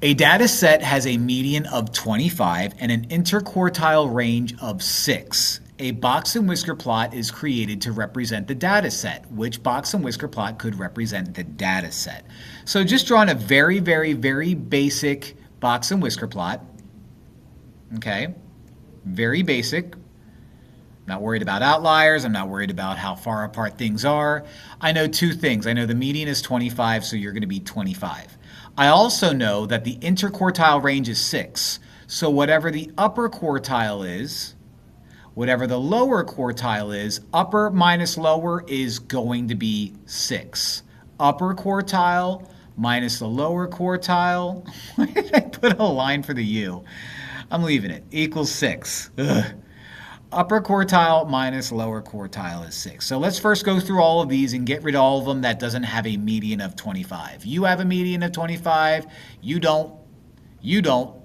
A data set has a median of 25 and an interquartile range of 6. A box and whisker plot is created to represent the data set. Which box and whisker plot could represent the data set? So just drawing a very, very, very basic box and whisker plot. Okay, very basic. Not worried about outliers. I'm not worried about how far apart things are. I know two things. I know the median is 25, so you're going to be 25. I also know that the interquartile range is 6. So whatever the upper quartile is, whatever the lower quartile is, upper minus lower is going to be 6. Upper quartile minus the lower quartile. Why did I put a line for the U? I'm leaving it. Equals 6. Ugh. Upper quartile minus lower quartile is 6. So let's first go through all of these and get rid of all of them that doesn't have a median of 25. You have a median of 25. You don't. You don't.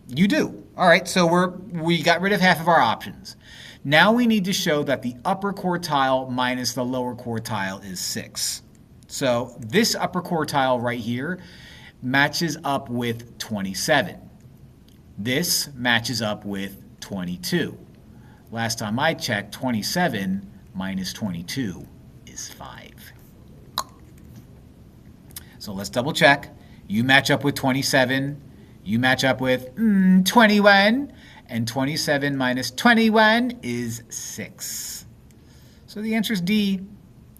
You do. All right, so we got rid of half of our options. Now we need to show that the upper quartile minus the lower quartile is 6. So this upper quartile right here matches up with 27. This matches up with 22. Last time I checked, 27 minus 22 is 5. So let's double check. You match up with 27. You match up with 21. And 27 minus 21 is 6. So the answer is D.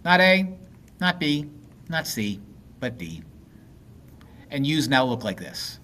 Not A, not B, not C, but D. And U's now look like this.